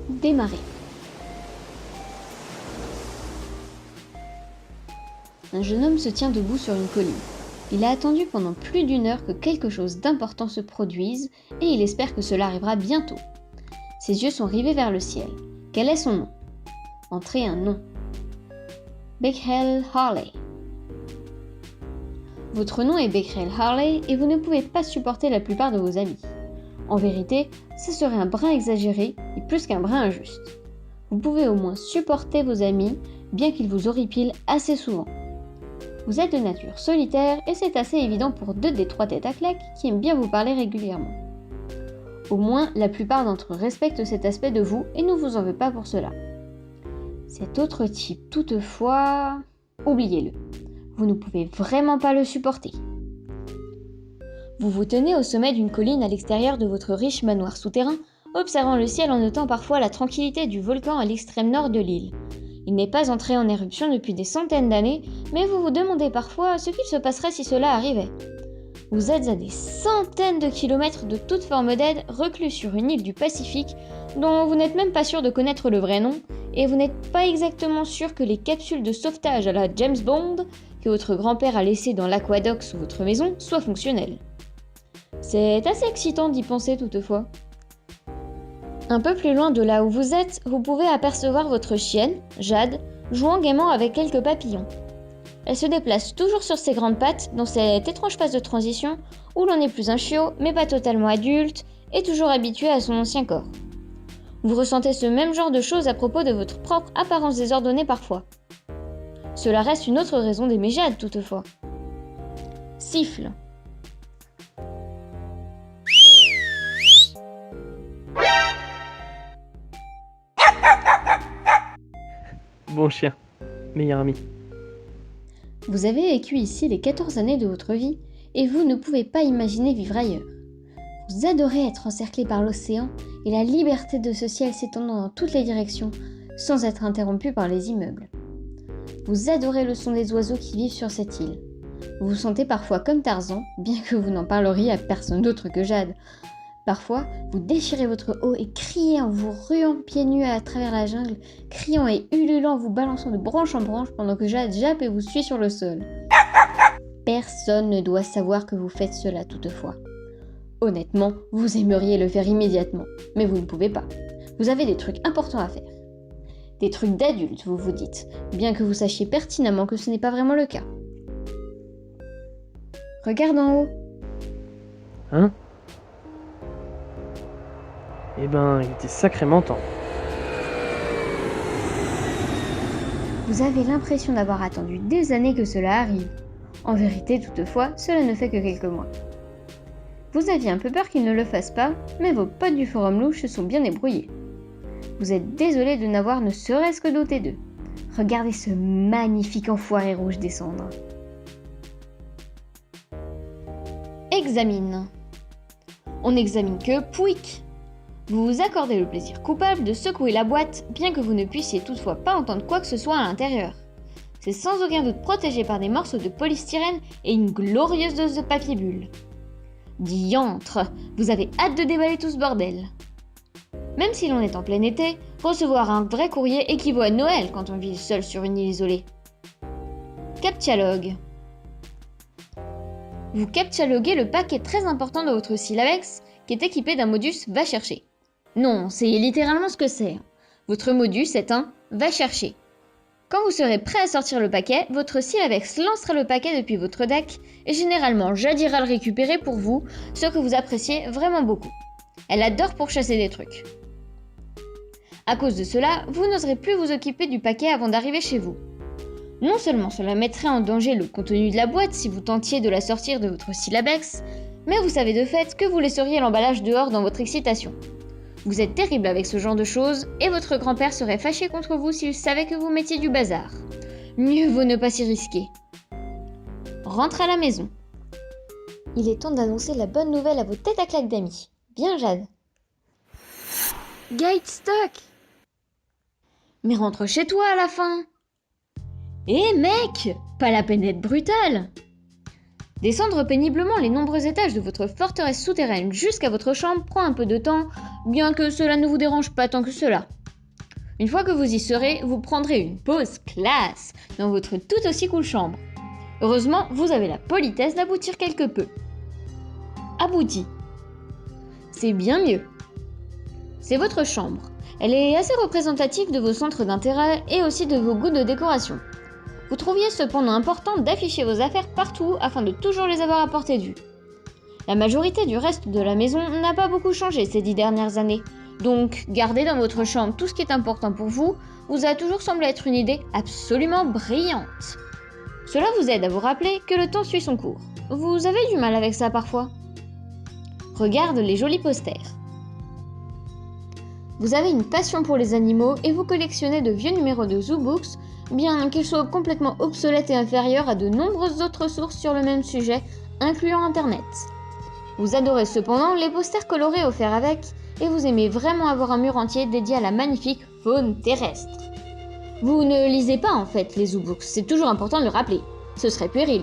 Démarrer. Un jeune homme se tient debout sur une colline. Il a attendu pendant plus d'1 heure que quelque chose d'important se produise et il espère que cela arrivera bientôt. Ses yeux sont rivés vers le ciel. Quel est son nom ? Entrez un nom. Becquerel Harley. Votre nom est Becquerel Harley et vous ne pouvez pas supporter la plupart de vos amis. En vérité, ce serait un brin exagéré et plus qu'un brin injuste. Vous pouvez au moins supporter vos amis, bien qu'ils vous horripilent assez souvent. Vous êtes de nature solitaire et c'est assez évident pour 2 des 3 têtes à claques qui aiment bien vous parler régulièrement. Au moins, la plupart d'entre eux respectent cet aspect de vous et ne vous en veulent pas pour cela. Cet autre type, toutefois, oubliez-le. Vous ne pouvez vraiment pas le supporter. Vous vous tenez au sommet d'une colline à l'extérieur de votre riche manoir souterrain, observant le ciel en notant parfois la tranquillité du volcan à l'extrême nord de l'île. Il n'est pas entré en éruption depuis des centaines d'années, mais vous vous demandez parfois ce qu'il se passerait si cela arrivait. Vous êtes à des centaines de kilomètres de toute forme d'aide, reclus sur une île du Pacifique, dont vous n'êtes même pas sûr de connaître le vrai nom, et vous n'êtes pas exactement sûr que les capsules de sauvetage à la James Bond que votre grand-père a laissées dans l'aqueduc sous votre maison soient fonctionnelles. C'est assez excitant d'y penser toutefois. Un peu plus loin de là où vous êtes, vous pouvez apercevoir votre chienne, Jade, jouant gaiement avec quelques papillons. Elle se déplace toujours sur ses grandes pattes dans cette étrange phase de transition où l'on n'est plus un chiot, mais pas totalement adulte, et toujours habitué à son ancien corps. Vous ressentez ce même genre de choses à propos de votre propre apparence désordonnée parfois. Cela reste une autre raison d'aimer Jade toutefois. Siffle. Bon chien, meilleur ami. Vous avez vécu ici les 14 années de votre vie et vous ne pouvez pas imaginer vivre ailleurs. Vous adorez être encerclé par l'océan et la liberté de ce ciel s'étendant dans toutes les directions sans être interrompu par les immeubles. Vous adorez le son des oiseaux qui vivent sur cette île. Vous vous sentez parfois comme Tarzan, bien que vous n'en parleriez à personne d'autre que Jade. Parfois, vous déchirez votre haut et criez en vous ruant pieds nus à travers la jungle, criant et ululant, vous balançant de branche en branche pendant que Jade jappe et vous suit sur le sol. Personne ne doit savoir que vous faites cela toutefois. Honnêtement, vous aimeriez le faire immédiatement, mais vous ne pouvez pas. Vous avez des trucs importants à faire. Des trucs d'adultes, vous vous dites, bien que vous sachiez pertinemment que ce n'est pas vraiment le cas. Regarde en haut. Hein ? Eh ben, il était sacrément temps. Vous avez l'impression d'avoir attendu des années que cela arrive. En vérité, toutefois, cela ne fait que quelques mois. Vous aviez un peu peur qu'il ne le fasse pas, mais vos potes du forum louche se sont bien débrouillés. Vous êtes désolé de n'avoir ne serait-ce que douté d'eux. Regardez ce magnifique enfoiré rouge descendre. Examine. On n'examine que pouic. Vous vous accordez le plaisir coupable de secouer la boîte, bien que vous ne puissiez toutefois pas entendre quoi que ce soit à l'intérieur. C'est sans aucun doute protégé par des morceaux de polystyrène et une glorieuse dose de papier bulle. Diantre, vous avez hâte de déballer tout ce bordel. Même si l'on est en plein été, recevoir un vrai courrier équivaut à Noël quand on vit seul sur une île isolée. Captchalogue. Vous captchaloguez le paquet très important de votre syllabex qui est équipé d'un modus va chercher. Non, c'est littéralement ce que c'est. Votre modus est un va chercher. Quand vous serez prêt à sortir le paquet, votre syllabex lancera le paquet depuis votre deck et généralement Jade ira le récupérer pour vous, ce que vous appréciez vraiment beaucoup. Elle adore pourchasser des trucs. À cause de cela, vous n'oserez plus vous occuper du paquet avant d'arriver chez vous. Non seulement cela mettrait en danger le contenu de la boîte si vous tentiez de la sortir de votre syllabex, mais vous savez de fait que vous laisseriez l'emballage dehors dans votre excitation. Vous êtes terrible avec ce genre de choses, et votre grand-père serait fâché contre vous s'il savait que vous mettiez du bazar. Mieux vaut ne pas s'y risquer. Rentre à la maison. Il est temps d'annoncer la bonne nouvelle à vos têtes à claques d'amis. Bien, Jade. Gate stuck. Mais rentre chez toi à la fin. Eh mec, pas la peine d'être brutal. Descendre péniblement les nombreux étages de votre forteresse souterraine jusqu'à votre chambre prend un peu de temps, bien que cela ne vous dérange pas tant que cela. Une fois que vous y serez, vous prendrez une pause classe dans votre tout aussi cool chambre. Heureusement, vous avez la politesse d'aboutir quelque peu. Abouti. C'est bien mieux. C'est votre chambre. Elle est assez représentative de vos centres d'intérêt et aussi de vos goûts de décoration. Vous trouviez cependant important d'afficher vos affaires partout afin de toujours les avoir à portée de vue. La majorité du reste de la maison n'a pas beaucoup changé ces 10 dernières années, donc garder dans votre chambre tout ce qui est important pour vous a toujours semblé être une idée absolument brillante. Cela vous aide à vous rappeler que le temps suit son cours. Vous avez du mal avec ça parfois. Regarde les jolis posters. Vous avez une passion pour les animaux et vous collectionnez de vieux numéros de Zoo Books, bien qu'ils soient complètement obsolètes et inférieurs à de nombreuses autres sources sur le même sujet, incluant Internet. Vous adorez cependant les posters colorés offerts avec, et vous aimez vraiment avoir un mur entier dédié à la magnifique faune terrestre. Vous ne lisez pas en fait les Zoo Books, c'est toujours important de le rappeler, ce serait puéril.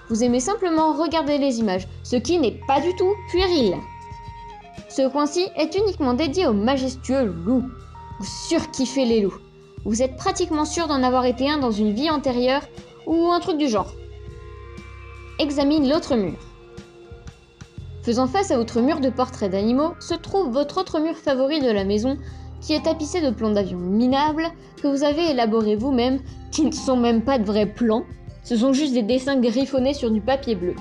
Vous aimez simplement regarder les images, ce qui n'est pas du tout puéril. Ce coin-ci est uniquement dédié aux majestueux loups. Vous surkiffez les loups. Vous êtes pratiquement sûr d'en avoir été un dans une vie antérieure ou un truc du genre. Examine l'autre mur. Faisant face à votre mur de portraits d'animaux, se trouve votre autre mur favori de la maison, qui est tapissé de plans d'avions minables que vous avez élaborés vous-même, qui ne sont même pas de vrais plans, ce sont juste des dessins griffonnés sur du papier bleu.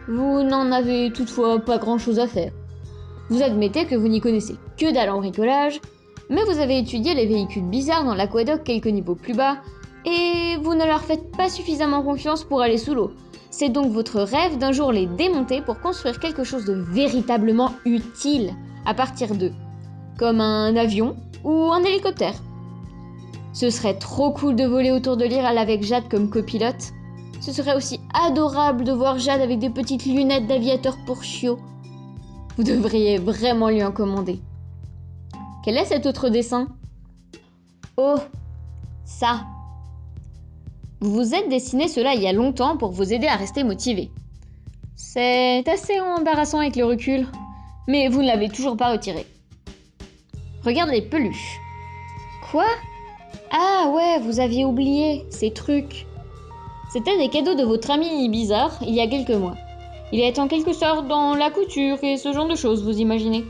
Vous n'en avez toutefois pas grand-chose à faire. Vous admettez que vous n'y connaissez que dalle en bricolage, mais vous avez étudié les véhicules bizarres dans l'aqueduc quelques niveaux plus bas, et vous ne leur faites pas suffisamment confiance pour aller sous l'eau. C'est donc votre rêve d'un jour les démonter pour construire quelque chose de véritablement utile à partir d'eux, comme un avion ou un hélicoptère. Ce serait trop cool de voler autour de l'Iral avec Jade comme copilote. Ce serait aussi adorable de voir Jade avec des petites lunettes d'aviateur pour chiots. Vous devriez vraiment lui en commander. Quel est cet autre dessin? Oh, ça. Vous vous êtes dessiné cela il y a longtemps pour vous aider à rester motivé. C'est assez embarrassant avec le recul, mais vous ne l'avez toujours pas retiré. Regarde les peluches. Quoi? Ah ouais, vous aviez oublié ces trucs. C'était des cadeaux de votre ami bizarre il y a quelques mois. Il est en quelque sorte dans la couture et ce genre de choses, vous imaginez.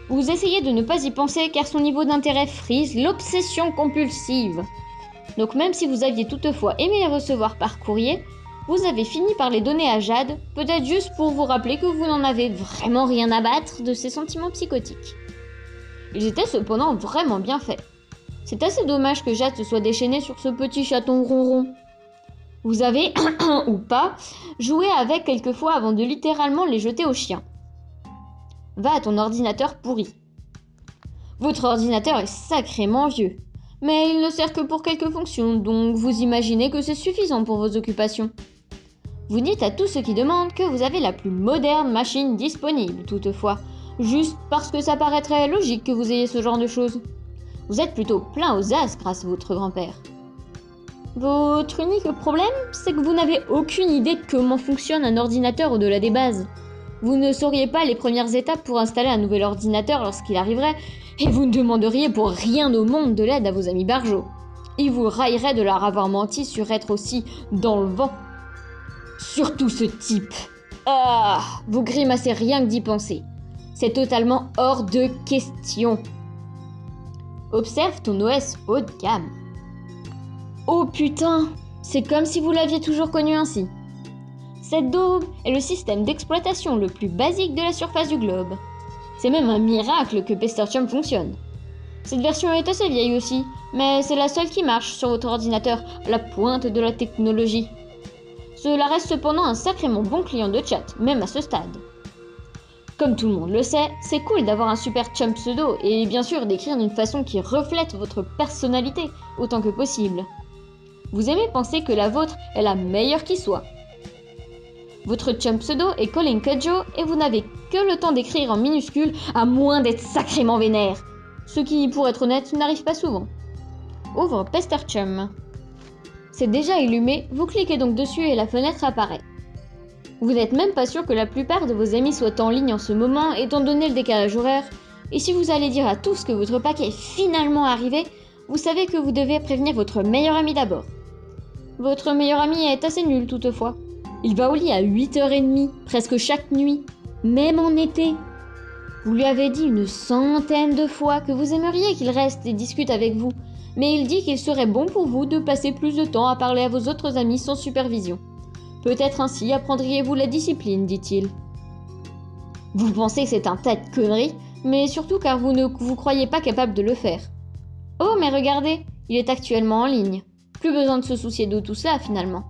Vous essayez de ne pas y penser car son niveau d'intérêt frise l'obsession compulsive. Donc même si vous aviez toutefois aimé les recevoir par courrier, vous avez fini par les donner à Jade, peut-être juste pour vous rappeler que vous n'en avez vraiment rien à battre de ses sentiments psychotiques. Ils étaient cependant vraiment bien faits. C'est assez dommage que Jade se soit déchaînée sur ce petit chaton ronron. Vous avez, ou pas, joué avec quelquefois avant de littéralement les jeter au chien. Va à ton ordinateur pourri. Votre ordinateur est sacrément vieux, mais il ne sert que pour quelques fonctions, donc vous imaginez que c'est suffisant pour vos occupations. Vous dites à tous ceux qui demandent que vous avez la plus moderne machine disponible, toutefois, juste parce que ça paraîtrait logique que vous ayez ce genre de choses. Vous êtes plutôt plein aux as grâce à votre grand-père. Votre unique problème, c'est que vous n'avez aucune idée de comment fonctionne un ordinateur au-delà des bases. Vous ne sauriez pas les premières étapes pour installer un nouvel ordinateur lorsqu'il arriverait, et vous ne demanderiez pour rien au monde de l'aide à vos amis barjots. Ils vous railleraient de leur avoir menti sur être aussi dans le vent. Surtout ce type. Ah, vous grimacez rien que d'y penser. C'est totalement hors de question. Observe ton OS haut de gamme. Oh putain, c'est comme si vous l'aviez toujours connu ainsi. Cette daube est le système d'exploitation le plus basique de la surface du globe. C'est même un miracle que PesterChum fonctionne. Cette version est assez vieille aussi, mais c'est la seule qui marche sur votre ordinateur à la pointe de la technologie. Cela reste cependant un sacrément bon client de chat, même à ce stade. Comme tout le monde le sait, c'est cool d'avoir un super chum pseudo et bien sûr d'écrire d'une façon qui reflète votre personnalité autant que possible. Vous aimez penser que la vôtre est la meilleure qui soit. Votre chum pseudo est Colin Kudjoe et vous n'avez que le temps d'écrire en minuscule à moins d'être sacrément vénère. Ce qui, pour être honnête, n'arrive pas souvent. Ouvre PesterChum. C'est déjà illumé, vous cliquez donc dessus et la fenêtre apparaît. Vous n'êtes même pas sûr que la plupart de vos amis soient en ligne en ce moment étant donné le décalage horaire, et si vous allez dire à tous que votre paquet est finalement arrivé, Vous savez que vous devez prévenir votre meilleur ami d'abord. Votre meilleur ami est assez nul toutefois. Il va au lit à 8h30, presque chaque nuit, même en été. Vous lui avez dit une centaine de fois que vous aimeriez qu'il reste et discute avec vous, mais il dit qu'il serait bon pour vous de passer plus de temps à parler à vos autres amis sans supervision. Peut-être ainsi apprendriez-vous la discipline, dit-il. Vous pensez que c'est un tas de conneries, mais surtout car vous ne vous croyez pas capable de le faire. Oh, mais regardez, il est actuellement en ligne. Plus besoin de se soucier de tout cela finalement.